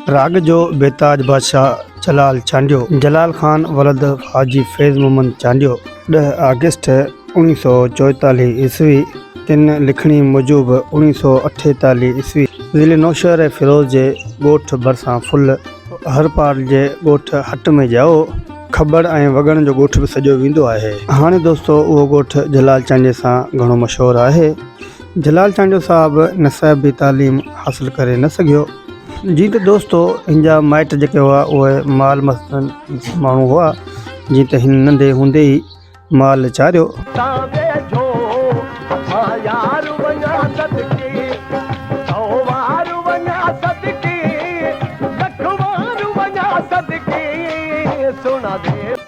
राग जो बेताज बादशाह जलाल चांडियो जलाल खान वलद हाजी फैज़ मोहम्मद चांडियो 10 अगस्त 1944 ईस्वी तिन लिखणी मूजिब 1948 ईस्वी ज़िले नौशहर फिरोज़ जे ॻोठ भरिसां फुल हरपाल जे ॻोठ हट में जाओ खबर ऐं वॻण जो ॻोठ बि सॼो वेंदो आहे। हाणे दोस्तो उहो ॻोठ जलाल चांडियो सां घणो मशहूरु आहे। जलाल चांडियो साहब नसाबी तालीम हासिल करे न सघियो। जी त दोस्तो हिन जा माइट जेके हुआ उहे माल मस्तन माण्हू हुआ। जीअं त हिन नंढे हूंदे ई माल चारियो।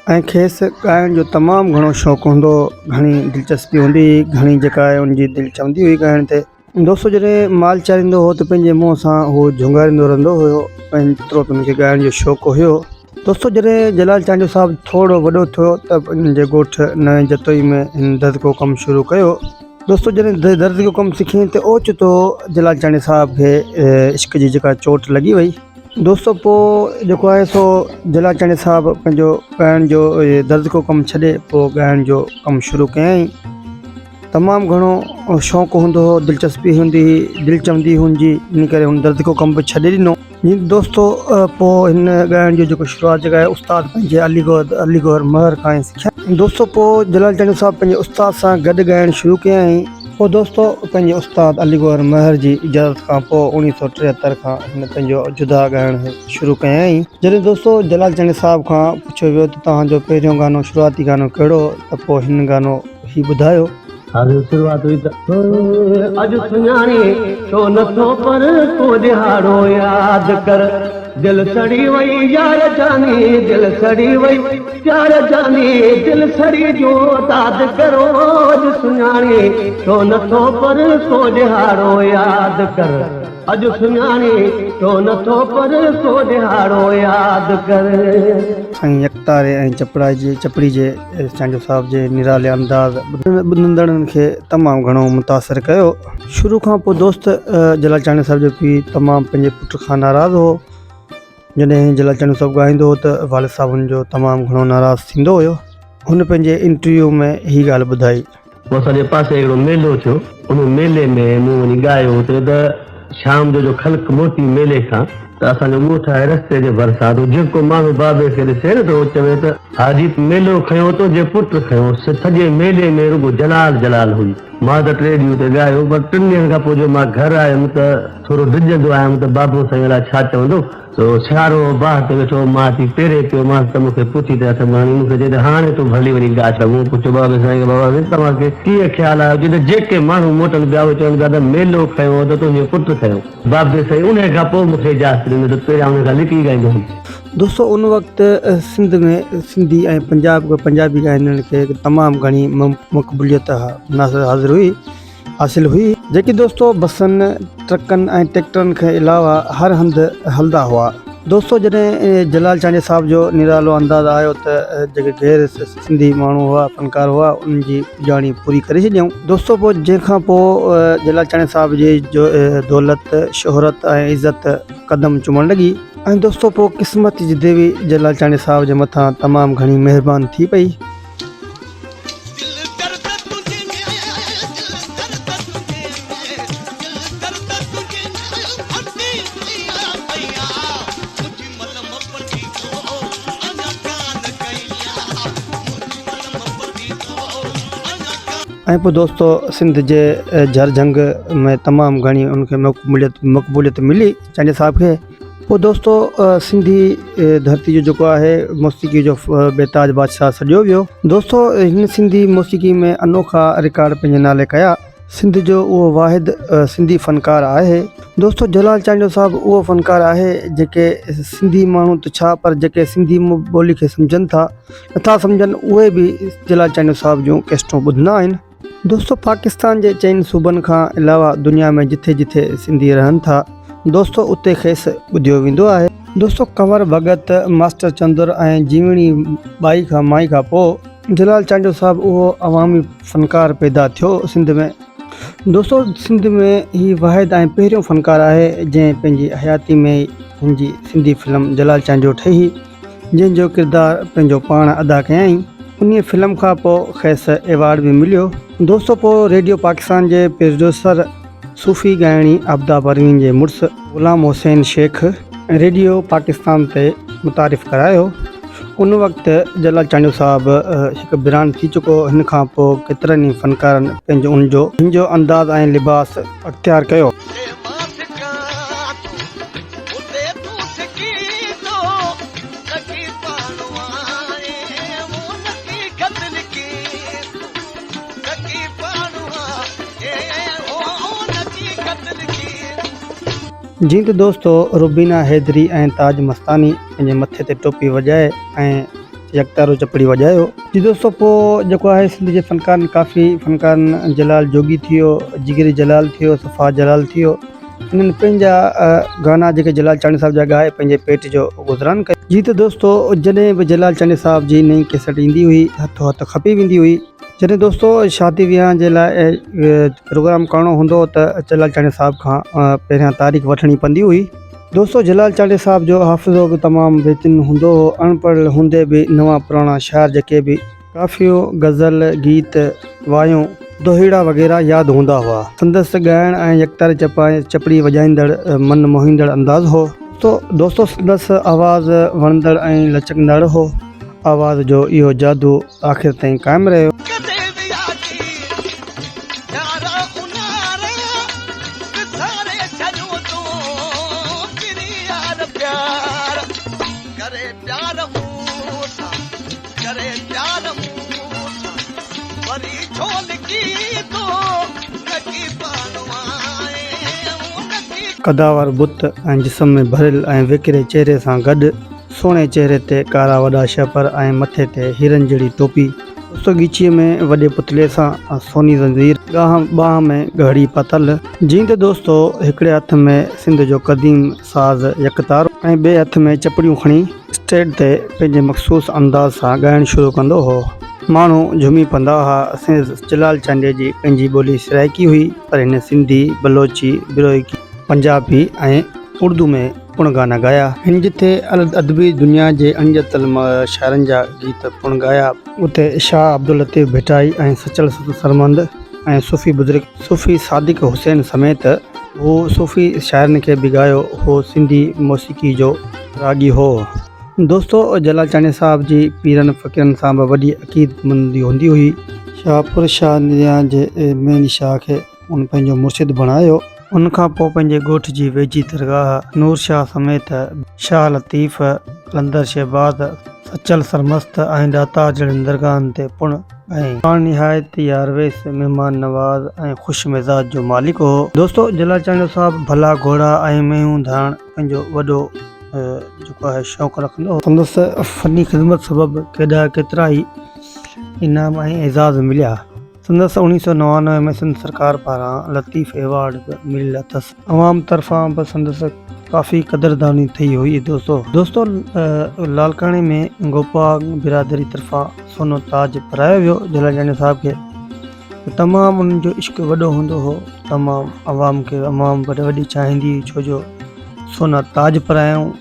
ऐं खेसि ॻाइण जो तमामु घणो शौक़ु हूंदो, घणी दिलचस्पी हूंदी, घणी जेका आहे उनजी दिलि चवंदी हुई ॻाइण ते। दोस्तो जॾहिं माल चारींदो हो त पंहिंजे मुंहं सां उहो झुंगारींदो रहंदो हुयो ऐं एतिरो त हुनखे ॻाइण जो शौक़ु हुयो। दोस्तो जॾहिं जलाल चांडियो साहब थोरो वॾो थियो त हिनजे ॻोठ नएं जतोई में हिन दर्द को कमु शुरू कयो। दोस्तो जॾहिं दर्द जो कमु सिखी त ओचितो जलाल चांडियो साहब खे इश्क जी जेका चोट लॻी वई। दोस्तो पोइ जेको आहे सो जलाल चांडियो साहब पंहिंजो ॻाइण जो दर्द को कमु छॾे पोइ ॻाइण जो कमु शुरू कयईं। तमामु घणो शौक़ु हूंदो हो, दिलचस्पी हूंदी हुई, दिलि चवंदी हुनजी, इन करे हुन दर्द को कमु बि छॾे ॾिनो। जीअं दोस्तो पोइ हिन ॻाइण जो जेको शुरूआति जेका आहे उस्ताद पंहिंजे अली गौहर महर खां ई सिखिया। दोस्तो पोइ जलाल चांडियो साहब पंहिंजे उस्ताद सां गॾु ॻाइणु शुरू कयईं। पोइ दोस्तो पंहिंजे उस्ताद अली गौहर महर जी इजाज़त खां पोइ 1973 खां हिन पंहिंजो जुदा ॻाइणु शुरू कयईं। जॾहिं दोस्तो जलाल चांडियो साहब खां पुछियो वियो त तव्हांजो पहिरियों गानो शुरूआती गानो कहिड़ो, त पोइ हिन गानो ही ॿुधायो। शुरुआत हुई त अॼु सुञाणे छो नथो पर को दिहाड़ो यादि कर, दिल सड़ी वई यार जाने, दिल सड़ी वई यार जाने, दिल सड़ी जो दाद करो। अॼु सुञाणे छो नथो पर को दिहाड़ो यादि कर, अॼु सुञाणे छो नथो पर को दिहाड़ो यादि कर। साईं यकतारे ऐं चपड़ी जे चांडियो साहब जे निराले अंदाज़ ॿुधंदड़नि खे तमामु घणो मुतासिर कयो। शुरू खां पोइ दोस्त जलाल चांडियो साहब जो पीउ तमामु पंहिंजे पुट खां नाराज़ हो। जॾहिं जलाल चांडियो साहब ॻाईंदो हो त वालिद साहब हुनजो तमामु घणो नाराज़ थींदो हुयो। हुन पंहिंजे इंटरव्यू में हीअ ॻाल्हि ॿुधाई। असांजे पासे हिकिड़ो मेलो थियो, उन मेले में मूं वञी ॻायो त शाम जो ख़ल्क़ मोटी मेले खां त असांजो ॻोठ आहे रस्ते जे भरिसां। जेको माण्हू बाबे खे ॾिसे न त उहो चवे त हाजी मेलो खयो तो जे पुट खयो। सॼे मेले में रुगो जलाल हुई। मां त 3 ॾींहं ते ॻायो, पर 3 ॾींहंनि खां पोइ जो मां घर आयुमि त थोरो डिॼंदो आयुमि त बाबो साईं अलाए छा चवंदो। तो छारो बाहि ते वेठो, मां थी पेरे पियो मां त मूंखे पुछी त अथमानी मूंखे चए त हाणे तूं भली वञी ॻाए छॾ। मूं पुछियो बाबे साईं बाबा तव्हांखे कीअं ख़्यालु आयो? जिते जेके माण्हू मोटनि पिया उहे चवनि पिया त मेलो खयो त तुंहिंजो पुटु खयो। बाबे साईं उन खां पोइ मूंखे इजाज़त ॾिनो त पहिरियां उन खां लिकी ॻाईंदो। दोस्तो उन वक़्तु सिंध में सिंधी ऐं पंजाबी ॻाइंदड़नि खे तमामु घणी मक़बूलियत हासिल हुई, जेकी दोस्तो बसनि, ट्रकनि ऐं ट्रैक्टरनि खे अलावा हर हंधि हलंदा हुआ। दोस्तो जॾहिं जलाल चांडियो साहब जो निरालो अंदाज़ आयो त जेके गैर सिंधी माण्हू हुआ, फनकार हुआ, उन्हनि जी ॼाणी पूरी करे छॾियऊं। दोस्तो पोइ जंहिंखां पोइ जलाल चांडियो साहब जी जो दौलत, शोहरत ऐं इज़त कदम चुमणु लॻी। ऐं दोस्तो पोइ क़िस्मत जी देवी जलाल चांडियो साहब जे मथां तमामु घणी महिरबानी थी पई। ऐं पोइ दोस्तो सिंध जे झरझंग में तमामु घणी उनखे मक़बूलियत मिली चांडियो साहब खे। पोइ दोस्तो सिंधी धरती जो जेको आहे मौसीक़ी जो बेताज बादशाह सॼो वियो। दोस्तो हिन सिंधी मौसीक़ी में अनोखा रिकॉर्ड पंहिंजे नाले कया। सिंध जो उहो वाहिद सिंधी फ़नकार आहे। दोस्तो जलाल चांडियो साहब उहो फ़नकार आहे जेके सिंधी माण्हू त छा, पर जेके सिंधी ॿोली खे सम्झनि था, नथा सम्झनि, उहे बि जलाल चांडियो साहब जूं कैस्टूं ॿुधंदा आहिनि। दोस्तो पाकिस्तान जे चइनि सूबनि खां अलावा दुनिया में जिथे जिथे सिंधी रहनि था, दोस्तो उते खेसि ॿुधियो वेंदो आहे। दोस्तो कंवर भगत, मास्टर चंदुर ऐं जीवणी बाई खां माई खां पोइ जलाल चांडियो साहब उहो अवामी फ़नकार पैदा थियो सिंध में। दोस्तो सिंध में ही वाहिद ऐं पहिरियों फ़नकार आहे जंहिं पंहिंजी हयाती में हिन जी सिंधी फिल्म जलाल चांद जो ठही जंहिंजो किरदारु पंहिंजो पाण अदा कयईं। उन फिल्म खां पोइ खेसि एवॉर्ड बि मिलियो। दोस्तो पोइ रेडियो पाकिस्तान जे प्रोड्यूसर सूफ़ी ॻाइणी आबदा परवीन जे मुड़ुसु ग़ुलाम हुसैन शेख रेडियो पाकिस्तान ते मुतारिफ़ करायो। उन वक़्तु जलाल चांडो साहिबु हिकु बिरान थी चुको। हिन खां पोइ केतिरनि ई फ़नकारनि पंहिंजो हिन जो अंदाज़ ऐं लिबास अख़्तियार कयो। जीअं त दोस्तो रुबीना हैदरी ऐं ताज मस्तानी पंहिंजे मथे ते टोपी वॼाए ऐं यकतारो चपड़ी वॼायो। जी दोस्तो पोइ जेको आहे सिंध जे फ़नकारनि काफ़ी फ़नकारनि जलाल जोगी थियो, जिगरी जलाल थियो, सफ़ा जलाल थियो, इन्हनि पंहिंजा गाना जेके जलाल चांडी साहिब जा ॻाए पंहिंजे पेट जो गुज़रान कयो। जी त दोस्तो जॾहिं बि जलाल चांडी साहिब जी नई कैसेट ईंदी हुई हथो हथ खपी वेंदी हुई। जॾहिं दोस्तो शादी विहांउ जे लाइ प्रोग्राम करिणो हूंदो त जलाल चांडी साहिब खां पहिरियां तारीख़ वठणी पवंदी हुई। दोस्तो जलाल चांडी साहिब जो हाफ़िज़ो बि तमामु बहितरीनु हूंदो हो। अनपढ़ हूंदे बि नवां पुराणा शाइर जेके बि काफ़ियूं गज़ल गीत वायूं दोहीड़ा वग़ैरह यादि हूंदा हुआ। संदसि ॻाइण ऐं यकतारे चपड़ी वॼाईंदड़ मन मोहींदड़ अंदाज़ हो। तो दोस्तो संदसि आवाज़ वणंदड़ ऐं लचकंदड़ हो। आवाज़ जो इहो जादू आख़िर ताईं क़ाइमु रहियो। कदावर बुत ऐं जिस्म में भरियल ऐं विकिरे चेहरे सां गॾु सोणे चेहरे ते कारा वॾा छपर ऐं मथे ते हिरन जहिड़ी टोपी, दोस्तो ॻीचीअ में वॾे पुतले सां सोनी ज़ंजीर, ॿाह में घड़ी पतल। जीअं त दोस्तो हिकिड़े हथ में सिंध जो क़दीम साज़ यकतारो ऐं ॿिए हथ में चपड़ियूं खणी स्टेज ते पंहिंजे मख़सूस अंदाज़ सां ॻाइणु शुरू कंदो हो। माण्हू झुमी पवंदा हुआ। जलाल चांडे जी पंहिंजी ॿोली सराइकी हुई, पर हिन सिंधी, बलोची, बिरोइकी, पंजाबी ऐं उर्दू में पुण गाना ॻाया। हिन जिथे अदबी दुनिया जे अणॼातल शाइरनि जा गीत पुण ॻाया, उते शाह अब्दुल लतीफ़ भिटाई ऐं सचल सरमंद ऐं सूफ़ी बुज़ुर्ग सूफ़ी सादिक हुसैन समेत हू सूफ़ी शाइरनि खे बि ॻायो हो। सिंधी मौसीक़ी जो रागी हो। दोस्तो जलाल चांडी साहिब जी पीरनि फ़क़ीरनि सां बि वॾी अक़ीदतमंदी हूंदी हुई। शाहपुर शाह निया जे मेन शाह खे उन पंहिंजो मुर्शिद बणायो। उनखां पोइ पंहिंजे ॻोठ जी वेझी दरगाह नूर शाह समेत शाह लतीफ़, कलंदर शहबाज़, सचल सरमस्त ऐं दातार जहिड़नि दरगाहनि ते पुण ऐं पाण निहायत यारवेस, महिमान नवाज़ ऐं ख़ुशि मिज़ाज जो मालिक हो। दोस्तो जलाल चांडी साहिब भला घोड़ा ऐं मेहूं धाण पंहिंजो वॾो जेको आहे शौक़ु रखंदो हो। संदसि फ़नी ख़िदमत सबबु केतिरा ई इनाम ऐं एज़ाज़ मिलिया। संदसि 1999 में सिंध सरकार पारां लतीफ़ एवॉर्ड मिलियल अथसि। अवाम तरफ़ां बि संदसि काफ़ी क़दरदानी थी हुई। दोस्तो लालकाणे में गोपाल बिरादरी तरफ़ां सोनो ताज परायो वियो जलाल चांडी साहिब खे। तमामु उन्हनि जो इश्क वॾो हूंदो हो। तमामु अवाम खे वॾी चाहींदी हुई, छो जो सोना ताज परायूं।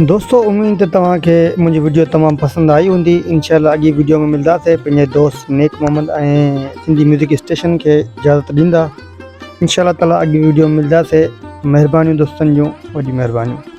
दोस्तो उम्मीद तव्हांखे मुंहिंजी वीडियो तमामु पसंदि आई हूंदी। इंशाअल्लाह अॻी वीडियो में मिलंदासीं। पंहिंजे दोस्त नेक मोहम्मद ऐं सिंधी म्यूज़िक स्टेशन खे इजाज़त ॾींदा। इंशाअल्लाह ताला अॻी वीडियो में मिलंदासीं। महिरबानियूं दोस्तनि जूं, वॾी महिरबानियूं।